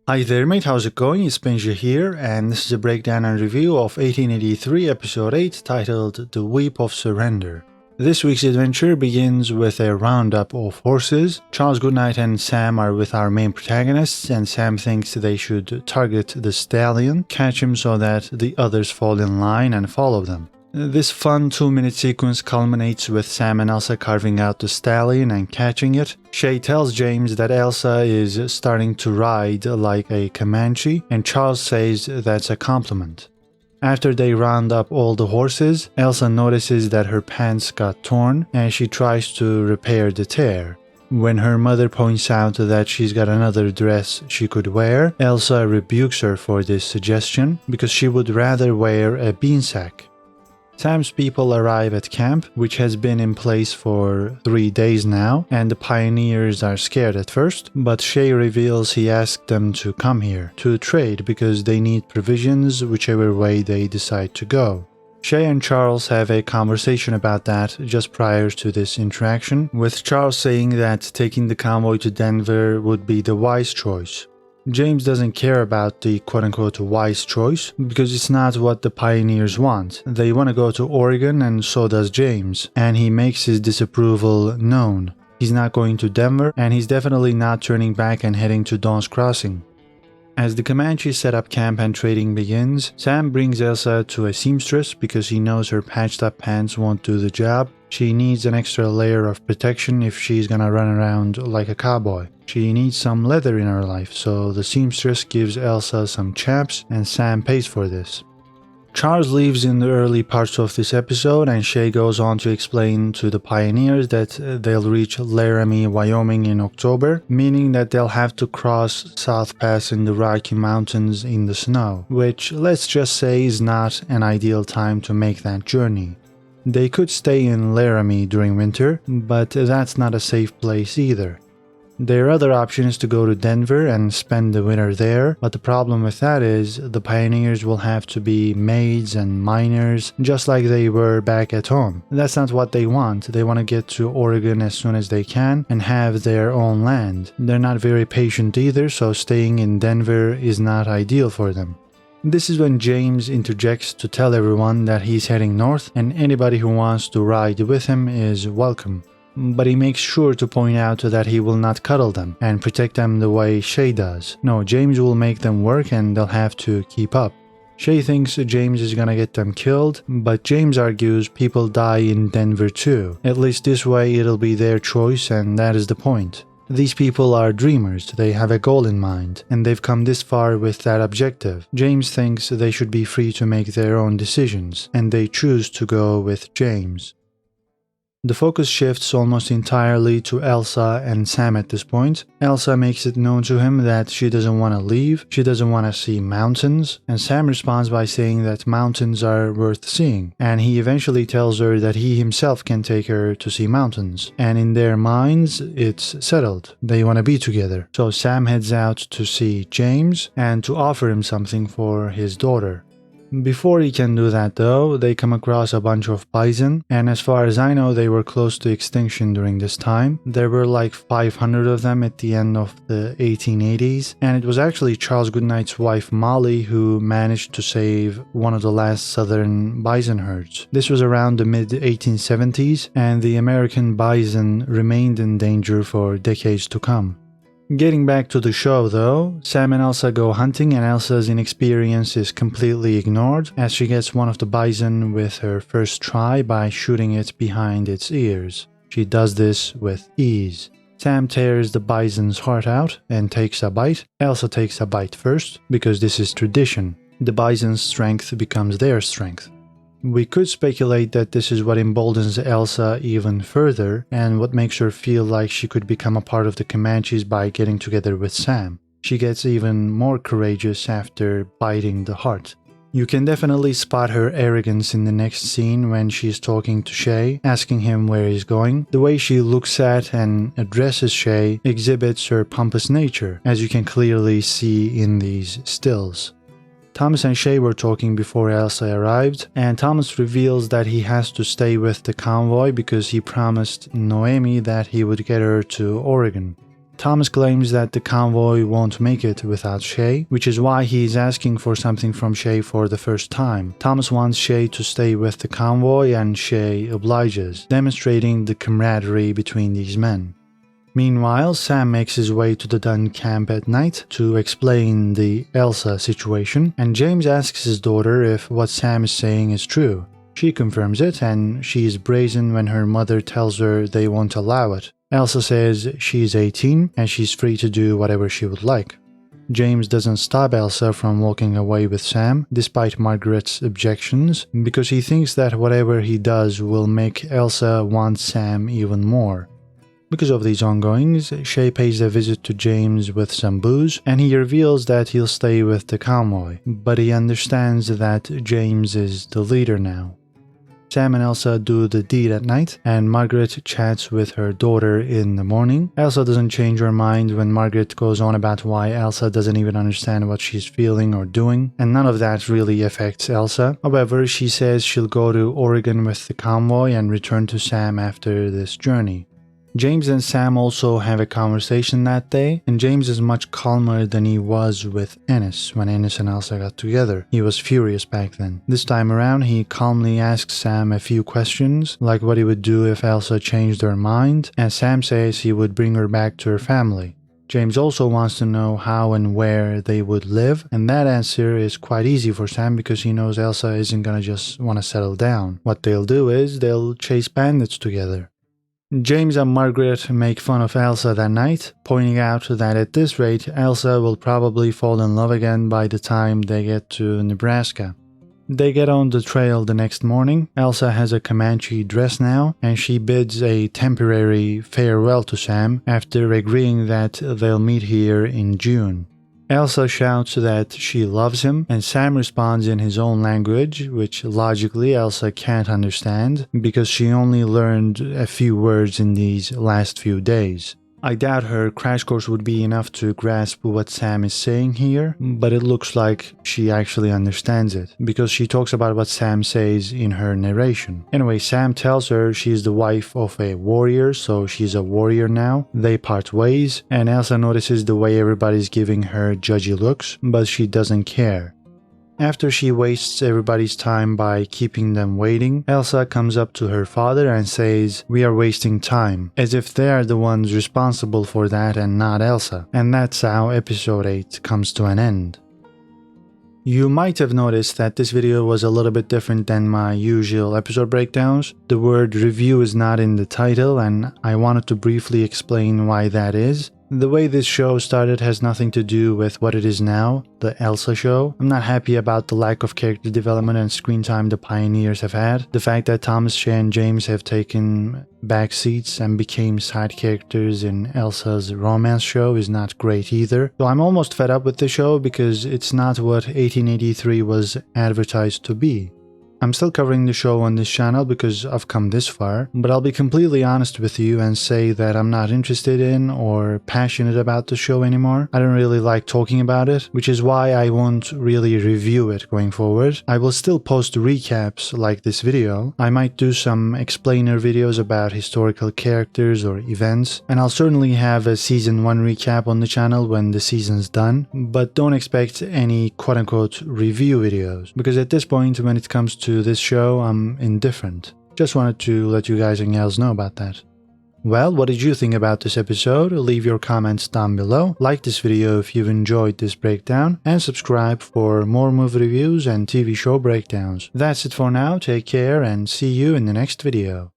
Hi there mate, how's it going? It's Benji here, and this is a breakdown and review of 1883 episode 8 titled The Weep of Surrender. This week's adventure begins with a roundup of horses. Charles Goodnight and Sam are with our main protagonists, and Sam thinks they should target the stallion, catch him so that the others fall in line and follow them. This fun 2-minute sequence culminates with Sam and Elsa carving out the stallion and catching it. Shea tells James that Elsa is starting to ride like a Comanche, and Charles says that's a compliment. After they round up all the horses, Elsa notices that her pants got torn and she tries to repair the tear. When her mother points out that she's got another dress she could wear, Elsa rebukes her for this suggestion because she would rather wear a beansack. Sam's people arrive at camp, which has been in place for 3 days now, and the pioneers are scared at first, but Shea reveals he asked them to come here to trade because they need provisions whichever way they decide to go. Shea and Charles have a conversation about that just prior to this interaction, with Charles saying that taking the convoy to Denver would be the wise choice. James doesn't care about the quote-unquote wise choice because it's not what the pioneers want. They want to go to Oregon, and so does James, and he makes his disapproval known. He's not going to Denver, and he's definitely not turning back and heading to Dawn's Crossing. As the Comanches set up camp and trading begins, Sam brings Elsa to a seamstress because he knows her patched up pants won't do the job. She needs an extra layer of protection if she's gonna run around like a cowboy. She needs some leather in her life, so the seamstress gives Elsa some chaps and Sam pays for this. Charles leaves in the early parts of this episode, and Shea goes on to explain to the pioneers that they'll reach Laramie, Wyoming in October, meaning that they'll have to cross South Pass in the Rocky Mountains in the snow, which let's just say is not an ideal time to make that journey. They could stay in Laramie during winter, but that's not a safe place either. Their other option is to go to Denver and spend the winter there, but the problem with that is the pioneers will have to be maids and miners just like they were back at home. That's not what they want. They want to get to Oregon as soon as they can and have their own land. They're not very patient either, so staying in Denver is not ideal for them. This is when James interjects to tell everyone that he's heading north and anybody who wants to ride with him is welcome. But he makes sure to point out that he will not cuddle them and protect them the way Shea does. No, James will make them work and they'll have to keep up. Shea thinks James is gonna get them killed, but James argues people die in Denver too. At least this way it'll be their choice, and that is the point. These people are dreamers, they have a goal in mind, and they've come this far with that objective. James thinks they should be free to make their own decisions, and they choose to go with James. The focus shifts almost entirely to Elsa and Sam at this point. Elsa makes it known to him that she doesn't want to leave, she doesn't want to see mountains, and Sam responds by saying that mountains are worth seeing, and he eventually tells her that he himself can take her to see mountains, and in their minds it's settled, they want to be together. So Sam heads out to see James and to offer him something for his daughter. Before he can do that though, they come across a bunch of bison, and as far as I know they were close to extinction during this time. There were like 500 of them at the end of the 1880s, and it was actually Charles Goodnight's wife Molly who managed to save one of the last southern bison herds. This was around the mid-1870s, and the American bison remained in danger for decades to come. Getting back to the show though, Sam and Elsa go hunting, and Elsa's inexperience is completely ignored as she gets one of the bison with her first try by shooting it behind its ears. She does this with ease. Sam tears the bison's heart out and takes a bite. Elsa takes a bite first because this is tradition. The bison's strength becomes their strength. We could speculate that this is what emboldens Elsa even further and what makes her feel like she could become a part of the Comanches by getting together with Sam. She gets even more courageous after biting the heart. You can definitely spot her arrogance in the next scene when she's talking to Shea, asking him where he's going. The way she looks at and addresses Shea exhibits her pompous nature, as you can clearly see in these stills. Thomas and Shea were talking before Elsa arrived, and Thomas reveals that he has to stay with the convoy because he promised Noemi that he would get her to Oregon. Thomas claims that the convoy won't make it without Shea, which is why he is asking for something from Shea for the first time. Thomas wants Shea to stay with the convoy and Shea obliges, demonstrating the camaraderie between these men. Meanwhile, Sam makes his way to the Dutton camp at night to explain the Elsa situation, and James asks his daughter if what Sam is saying is true. She confirms it, and she is brazen when her mother tells her they won't allow it. Elsa says she's 18 and she's free to do whatever she would like. James doesn't stop Elsa from walking away with Sam, despite Margaret's objections, because he thinks that whatever he does will make Elsa want Sam even more. Because of these ongoings, Shea pays a visit to James with some booze, and he reveals that he'll stay with the convoy, but he understands that James is the leader now. Sam and Elsa do the deed at night, and Margaret chats with her daughter in the morning. Elsa doesn't change her mind when Margaret goes on about why Elsa doesn't even understand what she's feeling or doing, and none of that really affects Elsa. However, she says she'll go to Oregon with the convoy and return to Sam after this journey. James and Sam also have a conversation that day, and James is much calmer than he was with Ennis when Ennis and Elsa got together. He was furious back then. This time around, he calmly asks Sam a few questions, like what he would do if Elsa changed her mind, and Sam says he would bring her back to her family. James also wants to know how and where they would live, and that answer is quite easy for Sam because he knows Elsa isn't gonna just want to settle down. What they'll do is they'll chase bandits together. James and Margaret make fun of Elsa that night, pointing out that at this rate, Elsa will probably fall in love again by the time they get to Nebraska. They get on the trail the next morning. Elsa has a Comanche dress now, and she bids a temporary farewell to Sam after agreeing that they'll meet here in June. Elsa shouts that she loves him, and Sam responds in his own language, which logically Elsa can't understand because she only learned a few words in these last few days. I doubt her crash course would be enough to grasp what Sam is saying here, but it looks like she actually understands it, because she talks about what Sam says in her narration. Anyway, Sam tells her she's the wife of a warrior, so she's a warrior now. They part ways, and Elsa notices the way everybody's giving her judgy looks, but she doesn't care. After she wastes everybody's time by keeping them waiting, Elsa comes up to her father and says, "We are wasting time," as if they are the ones responsible for that and not Elsa. And that's how episode 8 comes to an end. You might have noticed that this video was a little bit different than my usual episode breakdowns. The word review is not in the title, and I wanted to briefly explain why that is. The way this show started has nothing to do with what it is now, the Elsa show. I'm not happy about the lack of character development and screen time the pioneers have had. The fact that Thomas, Shea and James have taken back seats and became side characters in Elsa's romance show is not great either. So I'm almost fed up with the show because it's not what 1883 was advertised to be. I'm still covering the show on this channel because I've come this far, but I'll be completely honest with you and say that I'm not interested in or passionate about the show anymore. I don't really like talking about it, which is why I won't really review it going forward. I will still post recaps like this video. I might do some explainer videos about historical characters or events, and I'll certainly have a season 1 recap on the channel when the season's done, but don't expect any quote-unquote review videos, because at this point when it comes to this show, I'm indifferent. Just wanted to let you guys and gals know about that. Well, what did you think about this episode? Leave your comments down below, like this video if you've enjoyed this breakdown, and subscribe for more movie reviews and TV show breakdowns. That's it for now, take care and see you in the next video.